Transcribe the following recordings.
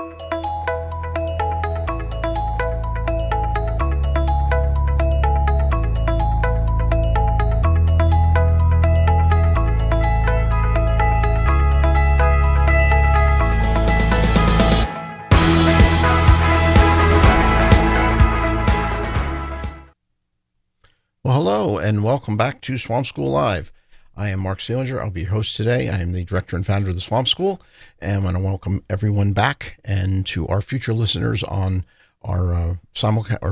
Well, hello, and welcome back to Swamp School Live. I am Marc Seelinger. I'll be your host today. I am the director and founder of the Swamp School, and I want to welcome everyone back and to our future listeners on our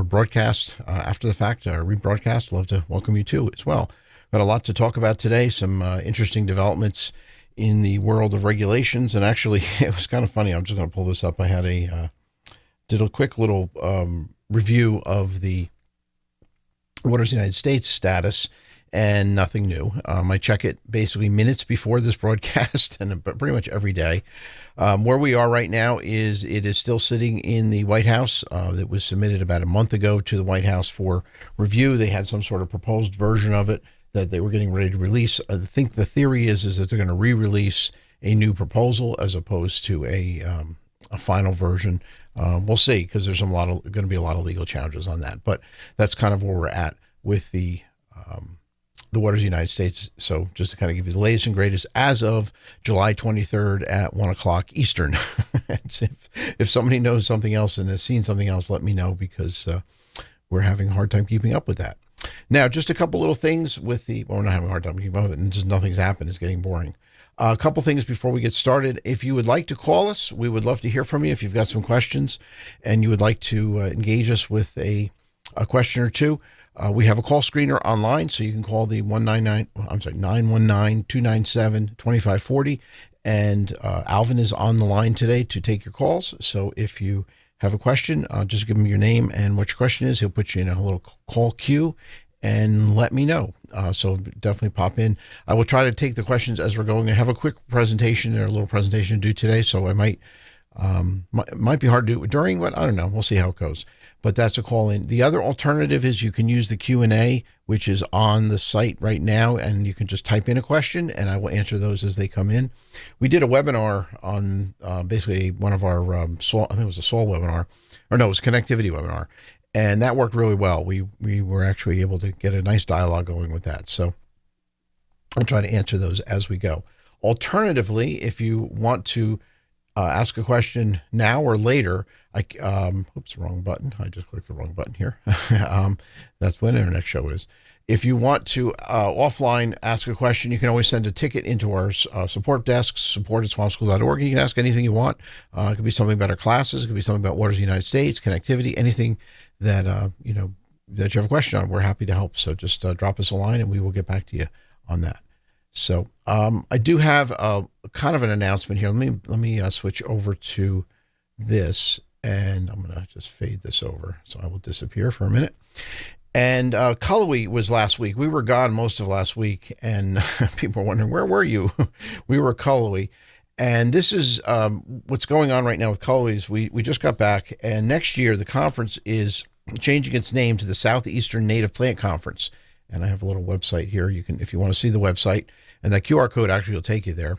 broadcast after the fact, our rebroadcast. Love to welcome you too as well. Got a lot to talk about today, some interesting developments in the world of regulations, and actually it was kind of funny. I'm just going to pull this up. I had did a quick little review of the Waters United States status, and nothing new. I check it basically minutes before this broadcast and pretty much every day. Where we are right now is it is still sitting in the White House. It was submitted about a month ago to the White House for review. They had some sort of proposed version of it that they were getting ready to release. I think the theory is that they're going to re-release a new proposal as opposed to a final version. We'll see, because there's going to be a lot of legal challenges on that. But that's kind of where we're at with the Waters United States. So just to kind of give you the latest and greatest as of July 23rd at 1 o'clock Eastern. If somebody knows something else and has seen something else, let me know, because we're having a hard time keeping up with that. Now, just a couple little things with we're not having a hard time keeping up with it, and just nothing's happened. It's getting boring. A couple things before we get started. If you would like to call us, we would love to hear from you. If you've got some questions and you would like to engage us with a question or two, we have a call screener online, so you can call the 919-297-2540. And Alvin is on the line today to take your calls. So if you have a question, just give him your name and what your question is. He'll put you in a little call queue and let me know. So definitely pop in. I will try to take the questions as we're going. I have a quick presentation or a little presentation to do today, so I might be hard to do it during, but I don't know. We'll see how it goes. But that's a call in. The other alternative is you can use the Q&A, which is on the site right now, and you can just type in a question, and I will answer those as they come in. We did a webinar on basically one of our soil, I think it was a soil webinar, or no, it was a connectivity webinar. And that worked really well. We were actually able to get a nice dialogue going with that. So I'll try to answer those as we go. Alternatively, if you want to ask a question now or later, oops, wrong button. I just clicked the wrong button here. That's what our next show is. If you want to offline ask a question, you can always send a ticket into our support desk, support@swampschool.org. You can ask anything you want. It could be something about our classes. It could be something about Waters of the United States, connectivity, anything that that you have a question on. We're happy to help. So just drop us a line and we will get back to you on that. So I do have kind of an announcement here. Let me switch over to this, and I'm going to just fade this over. So I will disappear for a minute. And Cullowhee was last week. We were gone most of last week, and people were wondering, where were you? We were at Cullowhee. And this is what's going on right now with Cullowhees. We just got back, and next year the conference is changing its name to the Southeastern Native Plant Conference. And I have a little website here. You can, if you want to see the website, and that QR code actually will take you there.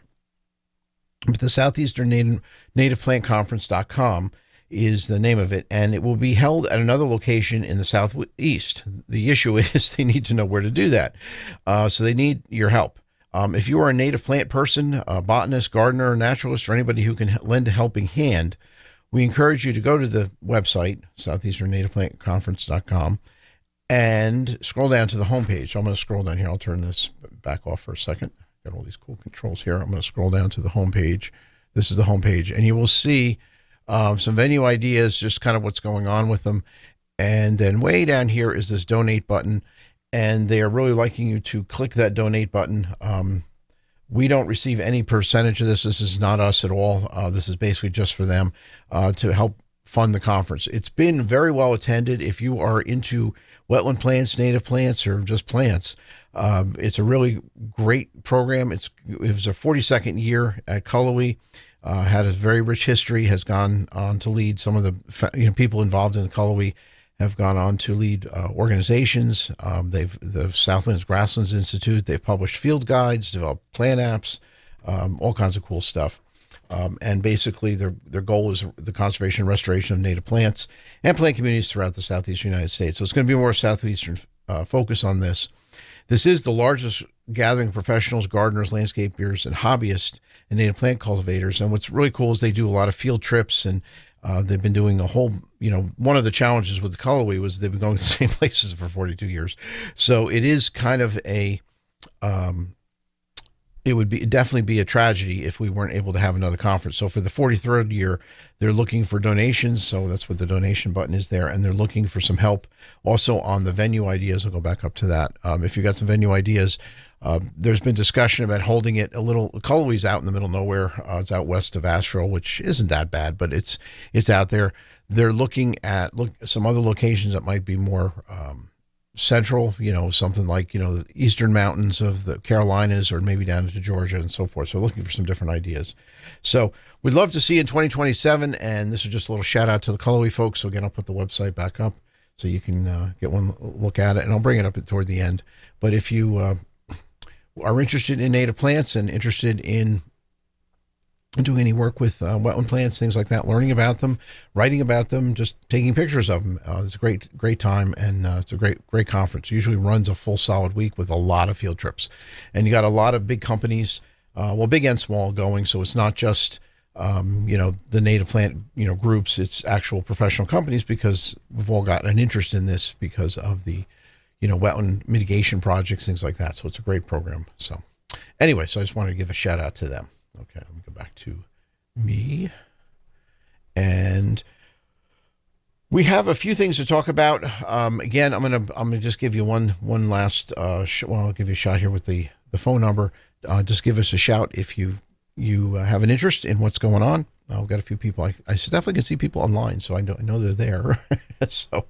But the Southeastern Native Plant Conference.com is the name of it, and it will be held at another location in the Southeast. The issue is they need to know where to do that. So they need your help. If you are a native plant person, a botanist, gardener, naturalist, or anybody who can lend a helping hand, we encourage you to go to the website, southeasternnativeplantconference.com, and scroll down to the homepage. So I'm going to scroll down here. I'll turn this back off for a second. Got all these cool controls here. I'm going to scroll down to the homepage. This is the homepage, and you will see some venue ideas, just kind of what's going on with them. And then way down here is this donate button, and they are really liking you to click that donate button. We don't receive any percentage of this. This is not us at all. This is basically just for them to help fund the conference. It's been very well attended. If you are into wetland plants, native plants, or just plants, it's a really great program. It was a 42nd year at Cullowhee. Had a very rich history, has gone on to lead some of the people involved in the Cullowhee have gone on to lead organizations. The Southlands Grasslands Institute, they've published field guides, developed plant apps, all kinds of cool stuff. And basically their goal is the conservation and restoration of native plants and plant communities throughout the southeastern United States. So it's going to be more southeastern focus on this. This is the largest gathering of professionals, gardeners, landscapers, and hobbyists and native plant cultivators. And what's really cool is they do a lot of field trips, and they've been doing a whole, one of the challenges with the colorway was they've been going to the same places for 42 years. So it is kind of it would definitely be a tragedy if we weren't able to have another conference. So for the 43rd year, they're looking for donations. So that's what the donation button is there. And they're looking for some help also on the venue ideas. I'll go back up to that. If you got some venue ideas, there's been discussion about holding it a little. Colorway's out in the middle of nowhere. It's out west of Asheville, which isn't that bad, but it's out there. They're looking at some other locations that might be more central, something like, the eastern mountains of the Carolinas, or maybe down into Georgia and so forth. So looking for some different ideas. So we'd love to see you in 2027. And this is just a little shout out to the Colorway folks. So again, I'll put the website back up so you can get one look at it, and I'll bring it up toward the end. But if you are interested in native plants and interested in doing any work with wetland plants, things like that, learning about them, writing about them, just taking pictures of them. It's a great time, and it's a great conference. It usually runs a full solid week with a lot of field trips. And you got a lot of big companies, big and small, going. So it's not just, the native plant, groups. It's actual professional companies, because we've all got an interest in this because of the, wetland mitigation projects, things like that. So it's a great program. So anyway, so I just wanted to give a shout out to them. Okay, let me go back to me. And we have a few things to talk about. Again, I'm gonna just give you one last. I'll give you a shot here with the phone number. Just give us a shout if you have an interest in what's going on. We've got a few people. I definitely can see people online, so I know they're there. So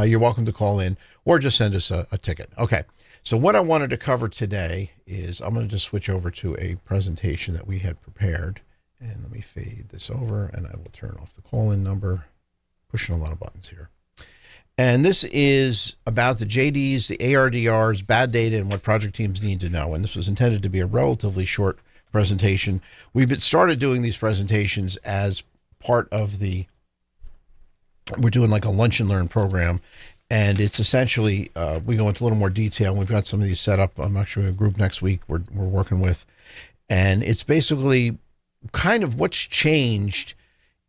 you're welcome to call in or just send us a ticket. Okay. So what I wanted to cover today is I'm going to just switch over to a presentation that we had prepared. And let me fade this over, and I will turn off the call-in number. Pushing a lot of buttons here. And this is about the JDs, the ARDRs, bad data, and what project teams need to know. And this was intended to be a relatively short presentation. We've started doing these presentations as part of we're doing like a lunch and learn program. And it's essentially, we go into a little more detail. We've got some of these set up. I'm actually a group next week we're working with. And it's basically kind of what's changed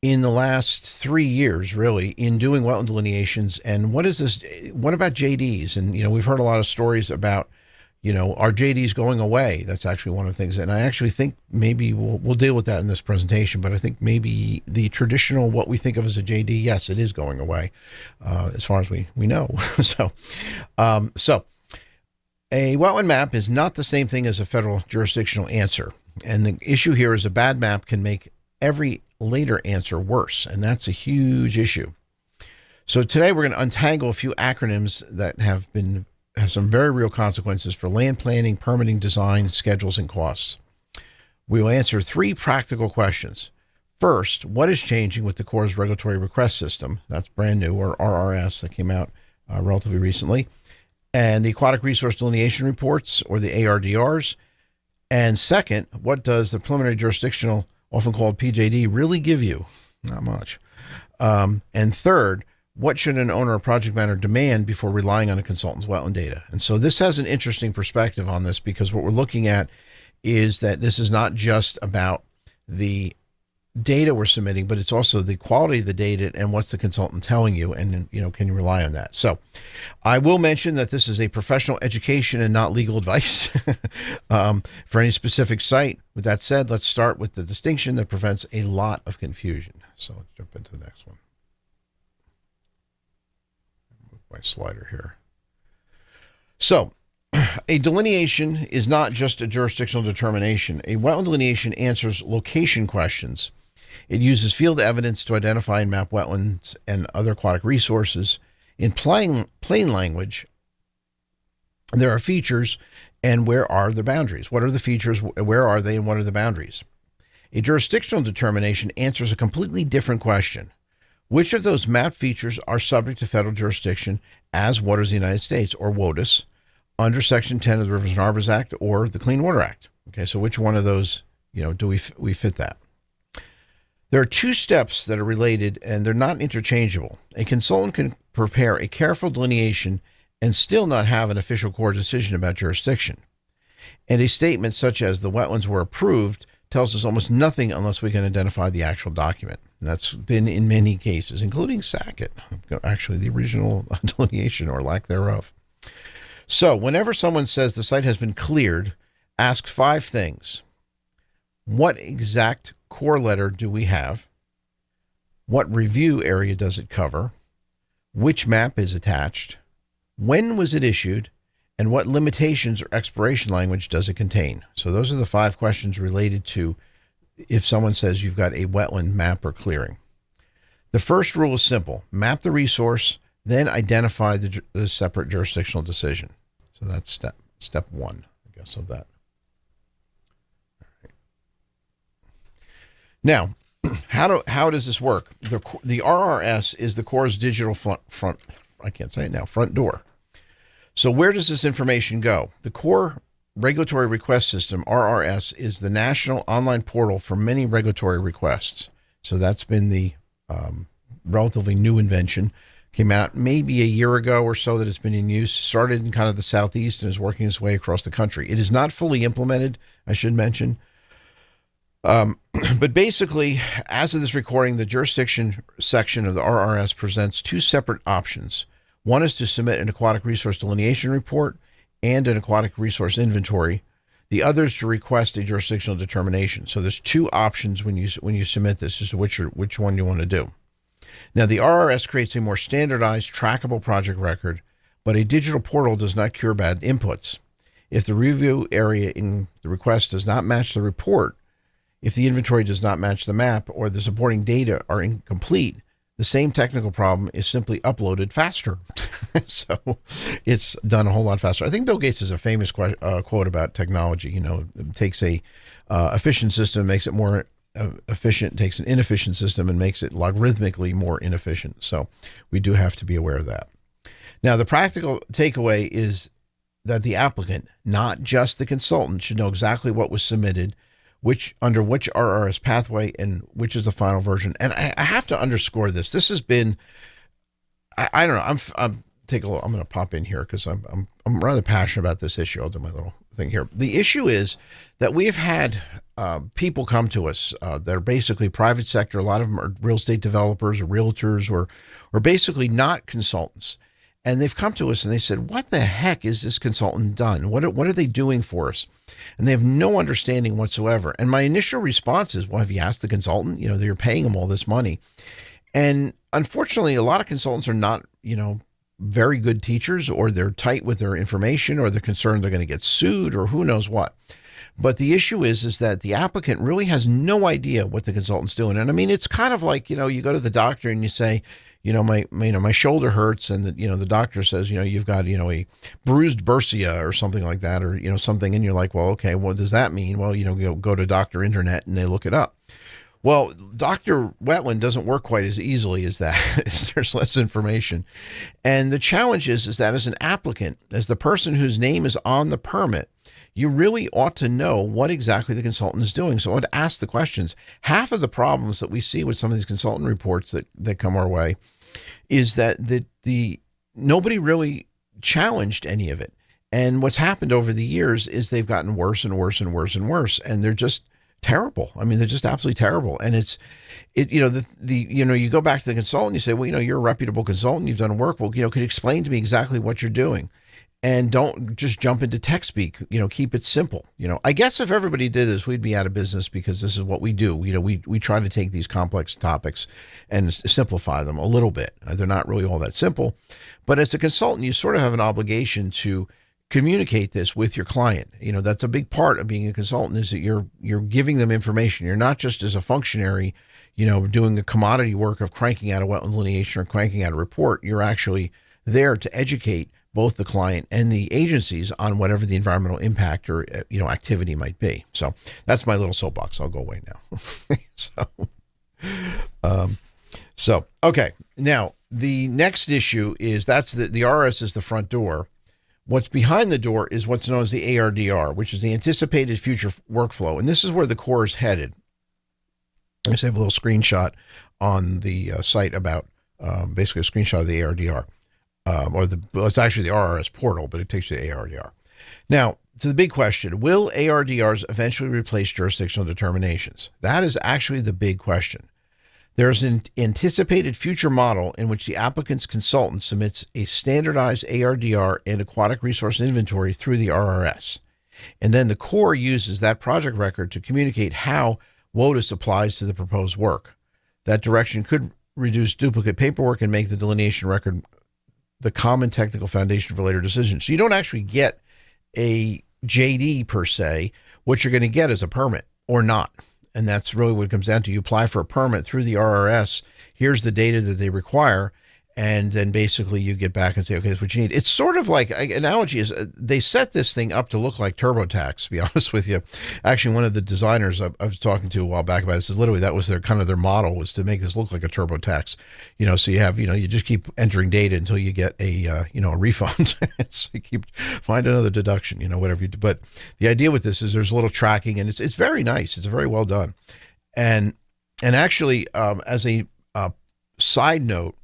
in the last 3 years, really, in doing wetland delineations. And what about JDs? And, we've heard a lot of stories about, are JDs going away? That's actually one of the things. And I actually think maybe we'll deal with that in this presentation, but I think maybe the traditional, what we think of as a JD, yes, it is going away, as far as we know. So a wetland map is not the same thing as a federal jurisdictional answer. And the issue here is a bad map can make every later answer worse. And that's a huge issue. So today we're going to untangle a few acronyms that have some very real consequences for land planning, permitting, design, schedules, and costs. We will answer 3 practical questions. First, what is changing with the Corps' regulatory request system? That's brand new, or RRS, that came out relatively recently. And the Aquatic Resource Delineation Reports, or the ARDRs. And second, what does the Preliminary Jurisdictional, often called PJD, really give you? Not much. And third, what should an owner or project manager demand before relying on a consultant's wetland data? And so this has an interesting perspective on this, because what we're looking at is that this is not just about the data we're submitting, but it's also the quality of the data and what's the consultant telling you, and can you rely on that? So I will mention that this is a professional education and not legal advice for any specific site. With that said, let's start with the distinction that prevents a lot of confusion. So let's jump into the next one. Move my slider here. So a delineation is not just a jurisdictional determination. A wetland delineation answers location questions. It uses field evidence to identify and map wetlands and other aquatic resources. In plain language, there are features, and where are the boundaries? What are the features, where are they, and what are the boundaries? A jurisdictional determination answers a completely different question. Which of those map features are subject to federal jurisdiction as waters of the United States, or WOTUS, under Section 10 of the Rivers and Harbors Act or the Clean Water Act? Okay, so which one of those, do we fit that? There are two steps that are related and they're not interchangeable. A consultant can prepare a careful delineation and still not have an official court decision about jurisdiction. And a statement such as the wetlands were approved tells us almost nothing unless we can identify the actual document. And that's been in many cases, including Sackett, actually the original delineation or lack thereof. So whenever someone says the site has been cleared, ask 5 things. What exact core letter do we have? What review area does it cover? Which map is attached? When was it issued? And what limitations or expiration language does it contain? So those are the 5 questions related to if someone says you've got a wetland map or clearing. The first rule is simple. Map the resource, then identify the separate jurisdictional decision. So that's step 1, I guess, of that. Now, how does this work? The RRS is the Corps' digital front door. So where does this information go? The Corps Regulatory Request System, RRS, is the national online portal for many regulatory requests. So that's been the relatively new invention. Came out maybe a year ago or so that it's been in use. Started in kind of the Southeast and is working its way across the country. It is not fully implemented, I should mention. But basically, as of this recording, the jurisdiction section of the RRS presents 2 separate options. One is to submit an Aquatic Resource Delineation Report and an Aquatic Resource Inventory. The other is to request a jurisdictional determination. So there's 2 options when you submit this as to which one you want to do. Now, the RRS creates a more standardized, trackable project record, but a digital portal does not cure bad inputs. If the review area in the request does not match the report, if the inventory does not match the map, or the supporting data are incomplete, the same technical problem is simply uploaded faster. So it's done a whole lot faster. I think Bill Gates has a famous quote about technology. It takes a efficient system, makes it more efficient, takes an inefficient system and makes it logarithmically more inefficient. So we do have to be aware of that. Now, the practical takeaway is that the applicant, not just the consultant, should know exactly what was submitted, under which RRS pathway, and which is the final version. And I have to underscore this. This has been, I don't know. I'm going to pop in here because I'm rather passionate about this issue. I'll do my little thing here. The issue is that we've had people come to us that are basically private sector. A lot of them are real estate developers or realtors or basically not consultants. And they've come to us and they said, what the heck is this consultant done? What are they doing for us? And they have no understanding whatsoever. And my initial response is, well, have you asked the consultant? You're paying them all this money. And unfortunately, a lot of consultants are not, very good teachers, or they're tight with their information, or they're concerned they're going to get sued, or who knows what. But the issue is that the applicant really has no idea what the consultant's doing. And I mean, it's kind of like, you go to the doctor and you say, my shoulder hurts, and the doctor says, you've got, a bruised bursa or something like that, or, something. And you're like, well, okay, what does that mean? Well, go to Dr. Internet and they look it up. Well, Dr. Wetland doesn't work quite as easily as that. There's less information. And the challenge is that as an applicant, as the person whose name is on the permit, you really ought to know what exactly the consultant is doing. So I would ask the questions. Half of the problems that we see with some of these consultant reports that come our way is that the nobody really challenged any of it. And what's happened over the years is they've gotten worse and worse and worse and worse. And they're just terrible. I mean, they're just absolutely terrible. And you go back to the consultant, you say, well, you're a reputable consultant, you've done work. Well, can you explain to me exactly what you're doing? And don't just jump into tech speak, keep it simple. I guess if everybody did this, we'd be out of business, because this is what we do. We try to take these complex topics and simplify them a little bit. They're not really all that simple, but as a consultant, you sort of have an obligation to communicate this with your client. That's a big part of being a consultant, is that you're giving them information. You're not just as a functionary, doing the commodity work of cranking out a wetland delineation or cranking out a report. You're actually there to educate both the client and the agencies on whatever the environmental impact or activity might be. So that's my little soapbox. I'll go away now. Okay. Now the next issue is that's the RS is the front door. What's behind the door is what's known as the ARDR, which is the anticipated future workflow. And this is where the Corps is headed. I just have a little screenshot on the site about basically a screenshot of the ARDR, well, it's actually the RRS portal, but it takes you to the ARDR. Now, to the big question, will ARDRs eventually replace jurisdictional determinations? That is actually the big question. There's an anticipated future model in which the applicant's consultant submits a standardized ARDR and aquatic resource inventory through the RRS. And then the Corps uses that project record to communicate how WOTUS applies to the proposed work. That direction could reduce duplicate paperwork and make the delineation record the common technical foundation for later decisions. So you don't actually get a JD per se. What you're going to get is a permit or not. And that's really what it comes down to. You apply for a permit through the RRS. Here's the data that they require. And then basically you get back and say, okay, that's what you need. It's sort of like, analogy is they set this thing up to look like TurboTax, to be honest with you. Actually, one of the designers I was talking to a while back about this is literally that was their kind of their model, was to make this look like a TurboTax. So you have, you just keep entering data until you get a refund. So you keep find another deduction, whatever you do. But the idea with this is there's a little tracking, and it's very nice. It's very well done. And actually, as a side note,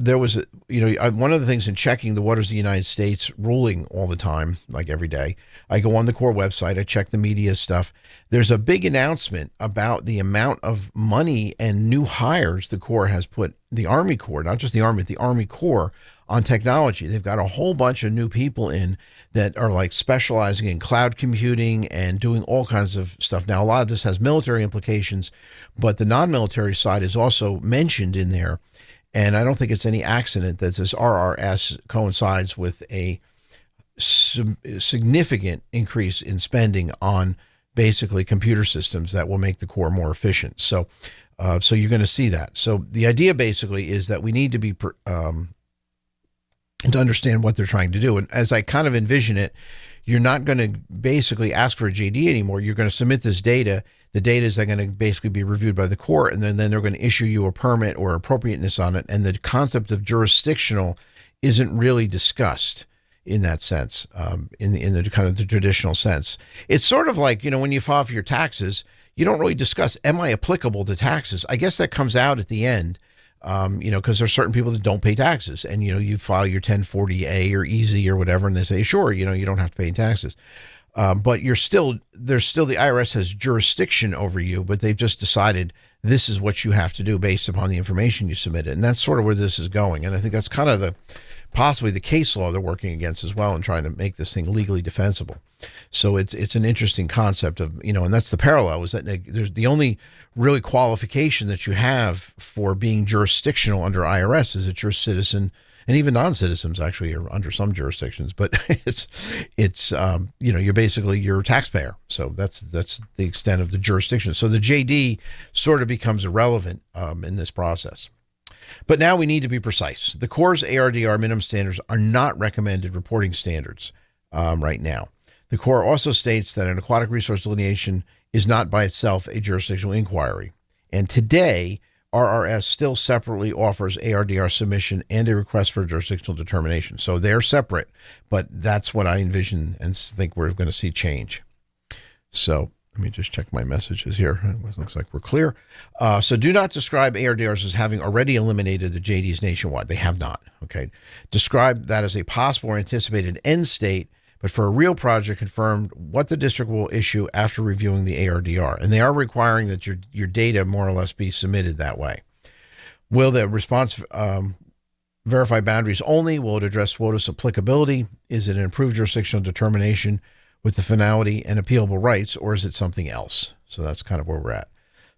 there was, one of the things in checking the Waters of the United States ruling all the time, like every day, I go on the Corps website, I check the media stuff. There's a big announcement about the amount of money and new hires the Corps has put, the Army Corps, not just the Army, the Army Corps, on technology. They've got a whole bunch of new people in that are like specializing in cloud computing and doing all kinds of stuff. Now, a lot of this has military implications, but the non-military side is also mentioned in there. And I don't think it's any accident that this RRS coincides with a significant increase in spending on basically computer systems that will make the Corps more efficient. So you're going to see that. So the idea basically is that we need to be to understand what they're trying to do. And as I kind of envision it, you're not going to basically ask for a JD anymore. You're going to submit this data. The data is then going to basically be reviewed by the Corps, and then they're going to issue you a permit or appropriateness on it. And the concept of jurisdictional isn't really discussed in that sense, in the kind of the traditional sense. It's sort of like, when you file for your taxes, you don't really discuss, am I applicable to taxes? I guess that comes out at the end, because there's certain people that don't pay taxes, and, you file your 1040A or easy or whatever, and they say, sure, you don't have to pay taxes. But there's still the IRS has jurisdiction over you, but they've just decided this is what you have to do based upon the information you submitted. And that's sort of where this is going. And I think that's kind of possibly the case law they're working against as well, and trying to make this thing legally defensible. So it's an interesting concept of, and that's the parallel, is that there's the only really qualification that you have for being jurisdictional under IRS is that you're a citizen. And even non-citizens actually are under some jurisdictions, but you're a taxpayer. So that's the extent of the jurisdiction. So the JD sort of becomes irrelevant in this process. But now we need to be precise. The Corps' ARDR minimum standards are not recommended reporting standards right now. The Corps also states that an aquatic resource delineation is not by itself a jurisdictional inquiry. And today, RRS still separately offers ARDR submission and a request for a jurisdictional determination. So they're separate, but that's what I envision and think we're going to see change. So let me just check my messages here. It looks like we're clear. So do not describe ARDRs as having already eliminated the JDs nationwide. They have not. Okay. Describe that as a possible or anticipated end state, but for a real project, confirmed what the district will issue after reviewing the ARDR. And they are requiring that your data more or less be submitted that way. Will the response verify boundaries only? Will it address WOTUS applicability? Is it an improved jurisdictional determination with the finality and appealable rights, or is it something else? So that's kind of where we're at.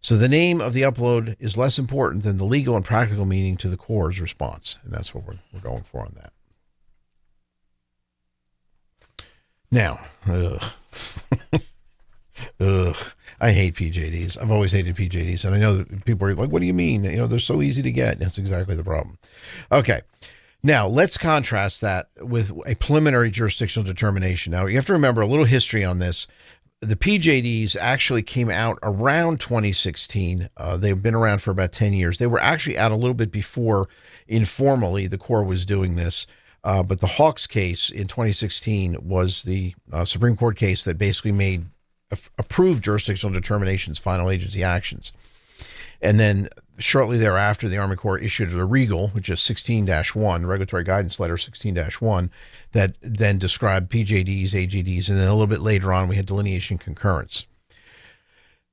So the name of the upload is less important than the legal and practical meaning to the Corps' response. And that's what we're going for on that. Now, I hate PJDs. I've always hated PJDs. And I know that people are like, what do you mean? They're so easy to get. That's exactly the problem. Okay. Now, let's contrast that with a preliminary jurisdictional determination. Now, you have to remember a little history on this. The PJDs actually came out around 2016. They've been around for about 10 years. They were actually out a little bit before, informally, the Corps was doing this. But the Hawks case in 2016 was the Supreme Court case that basically made approved jurisdictional determinations, final agency actions. And then shortly thereafter, the Army Corps issued the Regal, which is 16-1, Regulatory Guidance Letter 16-1, that then described PJDs, AJDs, and then a little bit later on, we had delineation concurrence.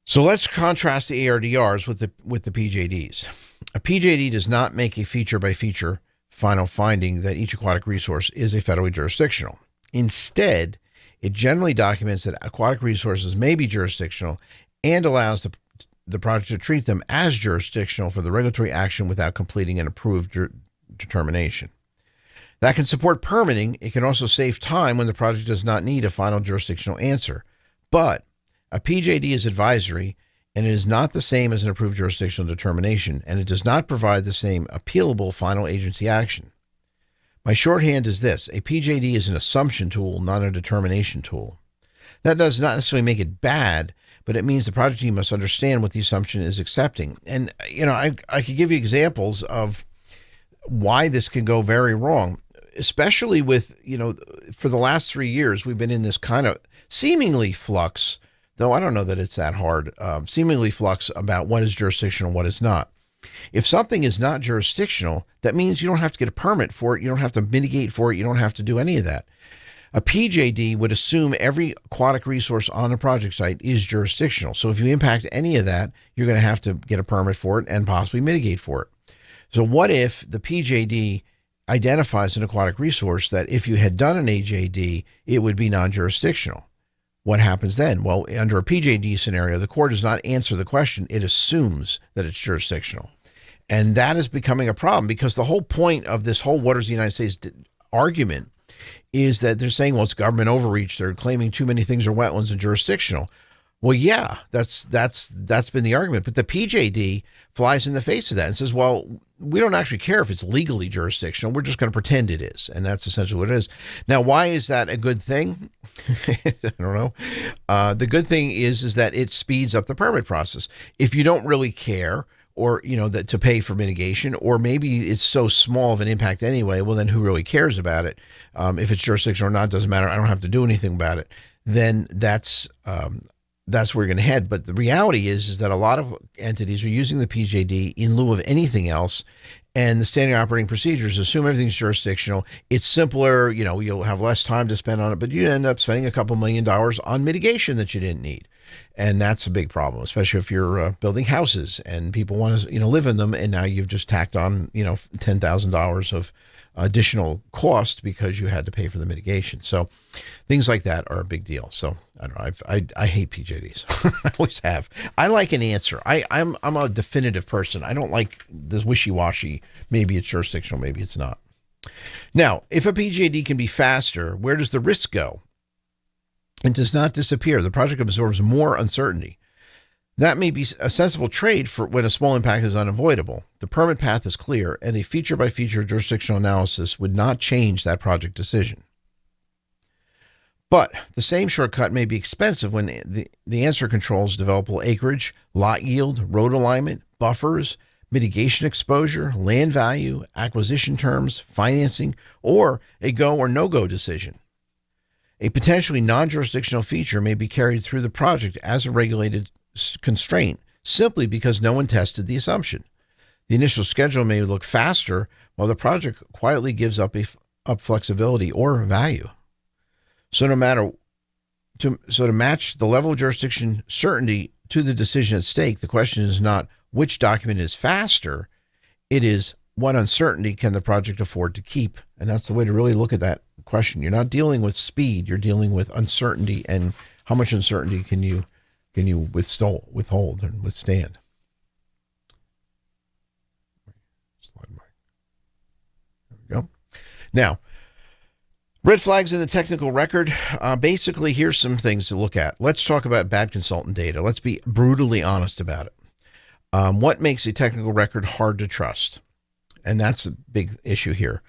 So let's contrast the ARDRs with the PJDs. A PJD does not make a feature-by-feature final finding that each aquatic resource is a federally jurisdictional. Instead, it generally documents that aquatic resources may be jurisdictional and allows the project to treat them as jurisdictional for the regulatory action without completing an approved determination. That can support permitting. It can also save time when the project does not need a final jurisdictional answer. But a PJD is advisory, and it is not the same as an approved jurisdictional determination, and it does not provide the same appealable final agency action. My shorthand is this: a PJD is an assumption tool, not a determination tool. That does not necessarily make it bad, but it means the project team must understand what the assumption is accepting. And, I could give you examples of why this can go very wrong, especially with, for the last 3 years, we've been in this kind of seemingly flux, though I don't know that it's that hard, seemingly flux about what is jurisdictional and what is not. If something is not jurisdictional, that means you don't have to get a permit for it. You don't have to mitigate for it. You don't have to do any of that. A PJD would assume every aquatic resource on a project site is jurisdictional. So if you impact any of that, you're going to have to get a permit for it and possibly mitigate for it. So what if the PJD identifies an aquatic resource that if you had done an AJD, it would be non-jurisdictional? What happens then? Well, under a PJD scenario, the Corps does not answer the question. It assumes that it's jurisdictional. And that is becoming a problem, because the whole point of this whole waters of the United States argument is that they're saying, well, it's government overreach. They're claiming too many things are wetlands and jurisdictional. Well, yeah, that's been the argument. But the PJD flies in the face of that and says, well, we don't actually care if it's legally jurisdictional. We're just going to pretend it is. And that's essentially what it is. Now, why is that a good thing? I don't know. The good thing is that it speeds up the permit process. If you don't really care, or, that to pay for mitigation, or maybe it's so small of an impact anyway, well, then who really cares about it? If it's jurisdictional or not, doesn't matter. I don't have to do anything about it. Then that's where you're going to head. But the reality is that a lot of entities are using the PJD in lieu of anything else. And the standard operating procedures assume everything's jurisdictional. It's simpler, you'll have less time to spend on it, but you end up spending a couple $1 million on mitigation that you didn't need. And that's a big problem, especially if you're building houses and people want to, live in them. And now you've just tacked on, $10,000 of additional cost because you had to pay for the mitigation. So things like that are a big deal. So I don't know. I hate PJDs. I always have. I like an answer. I'm a definitive person. I don't like this wishy-washy. Maybe it's jurisdictional, maybe it's not. Now, if a PJD can be faster, where does the risk go? It does not disappear. The project absorbs more uncertainty. That may be a sensible trade for when a small impact is unavoidable. The permit path is clear, and a feature-by-feature jurisdictional analysis would not change that project decision. But the same shortcut may be expensive when the answer controls developable acreage, lot yield, road alignment, buffers, mitigation exposure, land value, acquisition terms, financing, or a go or no-go decision. A potentially non-jurisdictional feature may be carried through the project as a regulated constraint simply because no one tested the assumption. The initial schedule may look faster while the project quietly gives up flexibility or value. So to match the level of jurisdiction certainty to the decision at stake, the question is not which document is faster, it is what uncertainty can the project afford to keep? And that's the way to really look at that question. You're not dealing with speed, you're dealing with uncertainty, and how much uncertainty can you withhold and withstand. There we go. Now, red flags in the technical record. Basically, here's some things to look at. Let's talk about bad consultant data. Let's be brutally honest about it. What makes a technical record hard to trust? And that's a big issue here.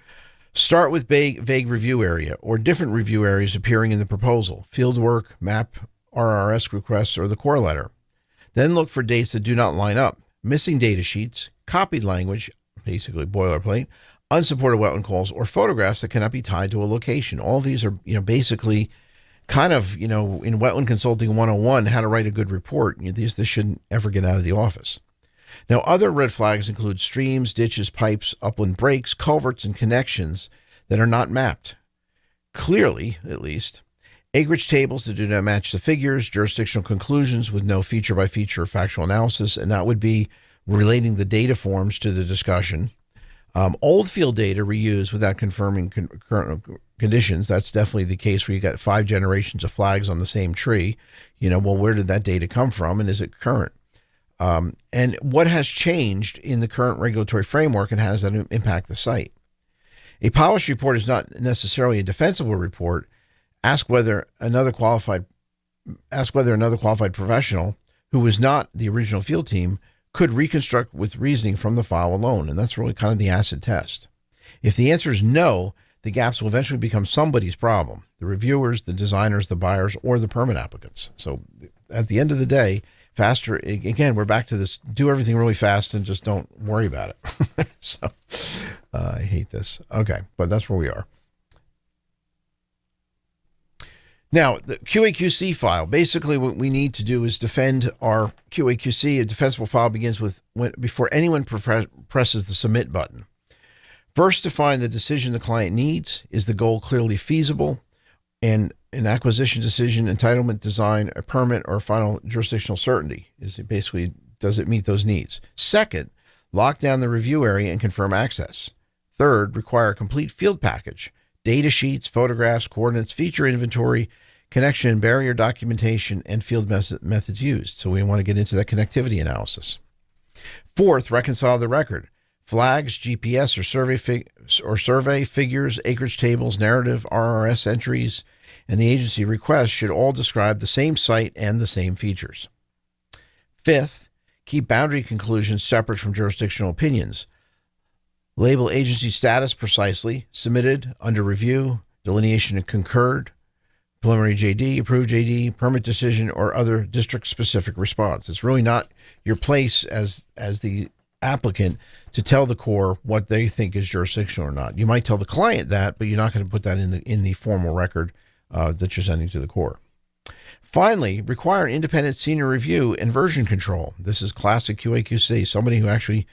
Start with vague review area or different review areas appearing in the proposal, fieldwork, map, RRS requests, or the core letter. Then look for dates that do not line up, missing data sheets, copied language, basically boilerplate, unsupported wetland calls, or photographs that cannot be tied to a location. All of these are, basically kind of, in Wetland Consulting 101, how to write a good report. This shouldn't ever get out of the office. Now, other red flags include streams, ditches, pipes, upland breaks, culverts, and connections that are not mapped. Clearly, at least, acreage tables that do not match the figures, jurisdictional conclusions with no feature-by-feature factual analysis, and that would be relating the data forms to the discussion. Old field data reused without confirming current conditions. That's definitely the case where you got 5 generations of flags on the same tree. Where did that data come from, and is it current? And what has changed in the current regulatory framework, and how does that impact the site? A polished report is not necessarily a defensible report. Ask whether another qualified professional who was not the original field team could reconstruct with reasoning from the file alone. And that's really kind of the acid test. If the answer is no, the gaps will eventually become somebody's problem: the reviewers, the designers, the buyers, or the permit applicants. So at the end of the day, faster, again, we're back to this: do everything really fast and just don't worry about it. So I hate this. Okay, but that's where we are. Now, the QA/QC file, basically what we need to do is defend our QA/QC. A defensible file begins with before anyone presses the submit button. First, define the decision the client needs. Is the goal clearly feasible? And an acquisition decision, entitlement design, a permit, or final jurisdictional certainty? Does it meet those needs? Second, lock down the review area and confirm access. Third, require a complete field package: data sheets, photographs, coordinates, feature inventory, connection and barrier documentation, and field methods used. So we want to get into that connectivity analysis. Fourth, reconcile the record: flags, GPS or survey figures, acreage tables, narrative, RRS entries, and the agency requests should all describe the same site and the same features. Fifth, keep boundary conclusions separate from jurisdictional opinions. Label agency status precisely: submitted, under review, delineation and concurred, preliminary JD, approved JD, permit decision, or other district-specific response. It's really not your place as the applicant to tell the Corps what they think is jurisdictional or not. You might tell the client that, but you're not going to put that in the formal record that you're sending to the Corps. Finally, require an independent senior review and version control. This is classic QA/QC, somebody who actually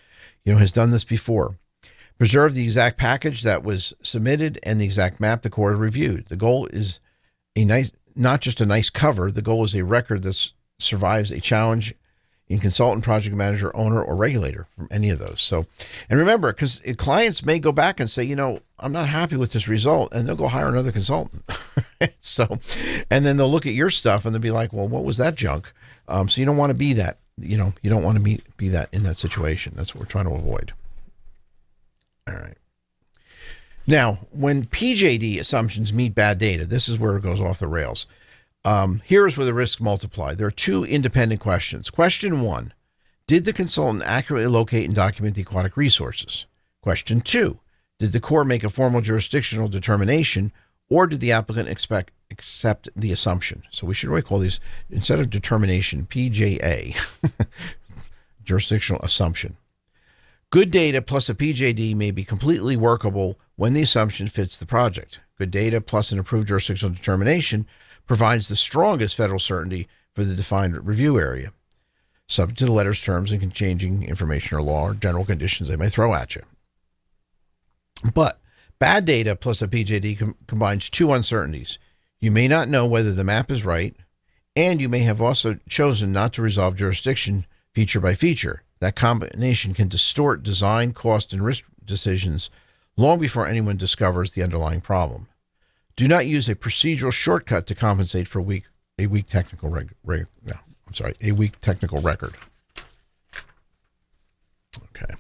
has done this before. Preserve the exact package that was submitted and the exact map the Corps reviewed. The goal is not just a nice cover. The goal is a record that survives a challenge in consultant, project manager, owner, or regulator from any of those. So, and remember, because clients may go back and say, I'm not happy with this result, and they'll go hire another consultant. So, and then they'll look at your stuff and they'll be like, well, what was that junk? So you don't want to be that, you don't want to be that in that situation. That's what we're trying to avoid. All right. Now, when PJD assumptions meet bad data, this is where it goes off the rails. Here's where the risks multiply. There are 2 independent questions. Question 1, did the consultant accurately locate and document the aquatic resources? Question 2, did the Corps make a formal jurisdictional determination, or did the applicant accept the assumption? So we should really call these, instead of determination, PJA, jurisdictional assumption. Good data plus a PJD may be completely workable when the assumption fits the project. Good data plus an approved jurisdictional determination provides the strongest federal certainty for the defined review area, subject to the letter's terms and changing information or law or general conditions they may throw at you. But bad data plus a PJD combines 2 uncertainties. You may not know whether the map is right, and you may have also chosen not to resolve jurisdiction feature by feature. That combination can distort design, cost, and risk decisions long before anyone discovers the underlying problem. Do not use a procedural shortcut to compensate for a weak technical record. Okay.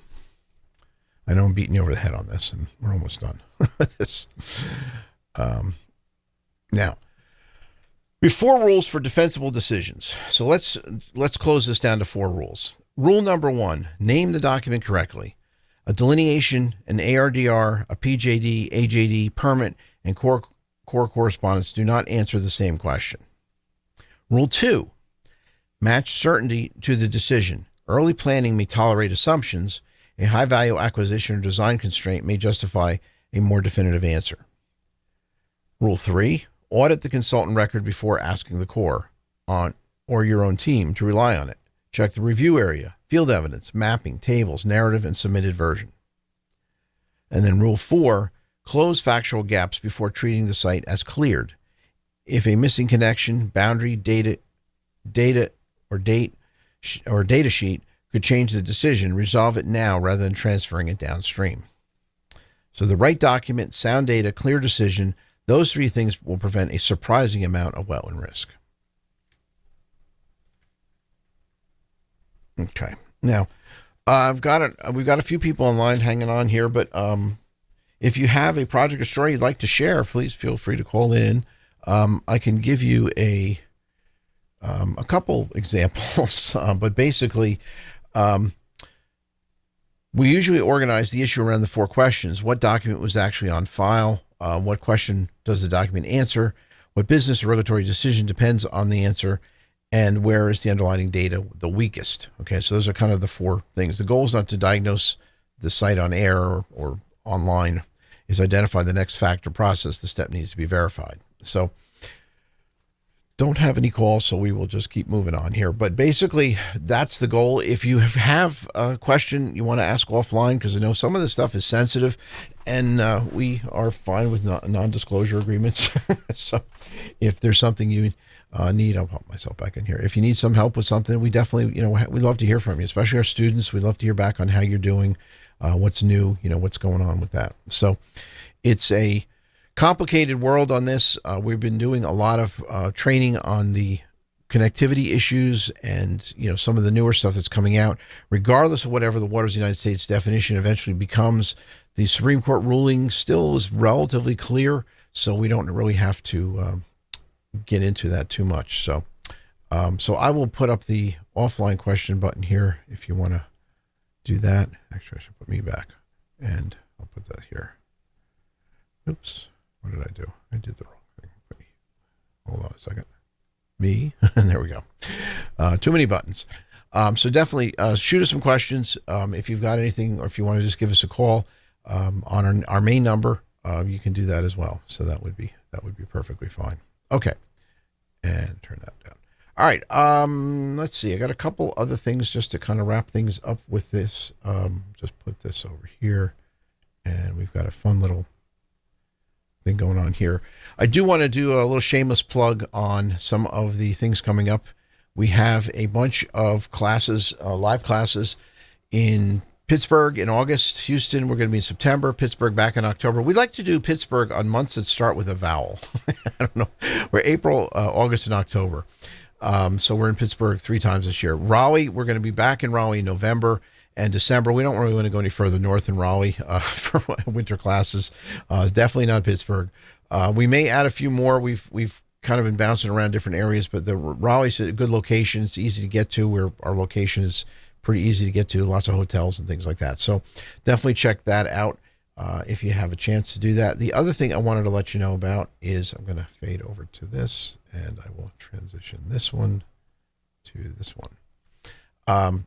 I know I'm beating you over the head on this, and we're almost done with this. Now, before rules for defensible decisions. So let's close this down to 4 rules. Rule number 1, name the document correctly. A delineation, an ARDR, a PJD, AJD, permit, and core correspondence do not answer the same question. Rule 2, match certainty to the decision. Early planning may tolerate assumptions. A high-value acquisition or design constraint may justify a more definitive answer. Rule 3, Audit the consultant record before asking the Corps on or your own team to rely on it. Check the review area, field evidence, mapping, tables, narrative, and submitted version. And then Rule 4, close factual gaps before treating the site as cleared. If a missing connection, boundary, data or data sheet could change the decision, resolve it now rather than transferring it downstream. So the right document, sound data, clear decision, those three things will prevent a surprising amount of wetland risk. Okay. Now, we've got a few people online hanging on here, but if you have a project or story you'd like to share, please feel free to call in. I can give you a couple examples, but basically, we usually organize the issue around the 4 questions. What document was actually on file? What question does the document answer? What business or regulatory decision depends on the answer? And where is the underlying data the weakest? Okay, so those are kind of the 4 things. The goal is not to diagnose the site on air or online, is identify the next fact or process the step needs to be verified. So don't have any calls, so we will just keep moving on here. But basically, that's the goal. If you have a question you want to ask offline, because I know some of this stuff is sensitive, and we are fine with non-disclosure agreements. So if there's something you need, I'll pop myself back in here. If you need some help with something, we definitely, we love to hear from you, especially our students. We'd love to hear back on how you're doing, what's new, what's going on with that. So it's a complicated world on this. We've been doing a lot of training on the connectivity issues and, some of the newer stuff that's coming out. Regardless of whatever the Waters of the United States definition eventually becomes, the Supreme Court ruling still is relatively clear, so we don't really have to get into that too much. So I will put up the offline question button here if you want to do that. Actually, I should put me back, and I'll put that here. Oops. What did I do? I did the wrong thing. Hold on a second. Me. And there we go. Too many buttons. So definitely shoot us some questions. If you've got anything, or if you want to just give us a call on our main number, you can do that as well. So that would be perfectly fine. Okay. And turn that down. All right. Let's see. I got a couple other things just to kind of wrap things up with this. Just put this over here, and we've got a fun little thing going on here. I do want to do a little shameless plug on some of the things coming up. We have a bunch of classes, live classes in Pittsburgh in August. Houston, we're going to be in September. Pittsburgh back in October. We like to do Pittsburgh on months that start with a vowel. I don't know. We're April, August, and October. So we're in Pittsburgh 3 times this year. Raleigh, we're going to be back in Raleigh in November and December. We don't really want to go any further north than Raleigh for winter classes. It's definitely not Pittsburgh. We may add a few more. We've kind of been bouncing around different areas, but the Raleigh's a good location. It's easy to get to. Where our location is pretty easy to get to. Lots of hotels and things like that. So definitely check that out if you have a chance to do that. The other thing I wanted to let you know about is I'm going to fade over to this, and I will transition this one to this one.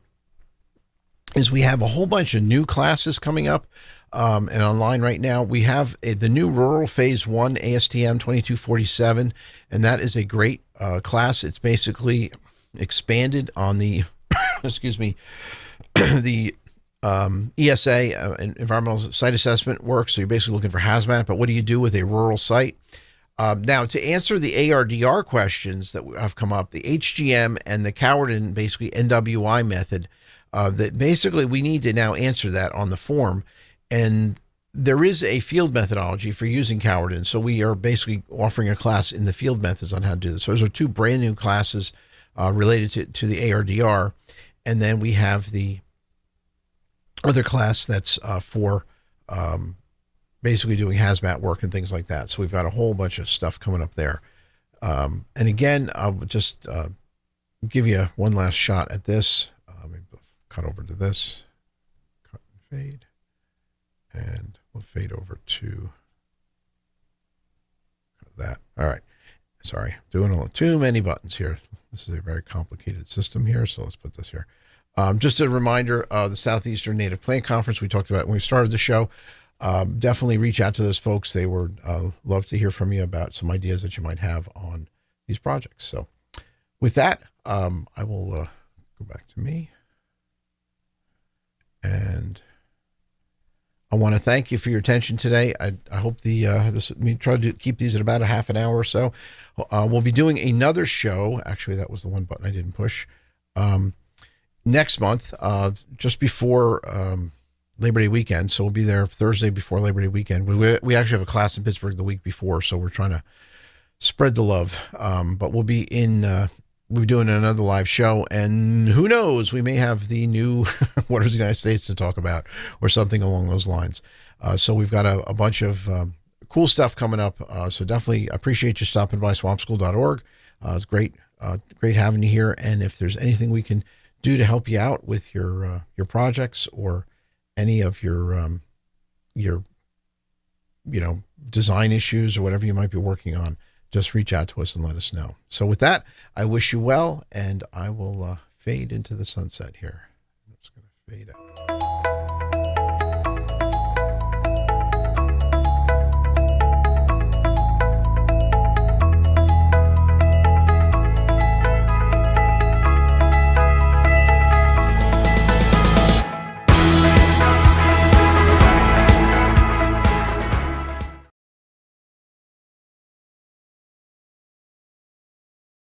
Is we have a whole bunch of new classes coming up and online right now. We have the new Rural Phase 1 ASTM 2247, and that is a great class. It's basically expanded on the, excuse me, the ESA, environmental site assessment work. So you're basically looking for hazmat, but what do you do with a rural site? Now, to answer the ARDR questions that have come up, the HGM and the Cowardin, basically NWI method, that basically we need to now answer that on the form. And there is a field methodology for using Cowardin. So we are basically offering a class in the field methods on how to do this. So those are 2 brand new classes related to the ARDR. And then we have the other class that's for basically doing hazmat work and things like that. So we've got a whole bunch of stuff coming up there. And again, I'll just give you one last shot at this. Maybe cut over to this, cut and fade, and we'll fade over to that. All right. Sorry, doing too many buttons here. This is a very complicated system here, so let's put this here. Just a reminder, the Southeastern Native Plant Conference we talked about when we started the show. definitely reach out to those folks. They would love to hear from you about some ideas that you might have on these projects. So with that, I will go back to me. And I want to thank you for your attention today. I hope we try to keep these at about a half an hour or so. We'll be doing another show. Actually, that was the one button I didn't push. Next month, just before Labor Day weekend. So we'll be there Thursday before Labor Day weekend. We actually have a class in Pittsburgh the week before, so we're trying to spread the love. But we'll be doing another live show, and who knows, we may have the new waters of the United States to talk about or something along those lines. So we've got a bunch of cool stuff coming up. So definitely appreciate you stopping by swampschool.org. It's great having you here. And if there's anything we can do to help you out with your projects or any of your design issues or whatever you might be working on, just reach out to us and let us know. So with that, I wish you well, and I will fade into the sunset here. I'm just going to fade out.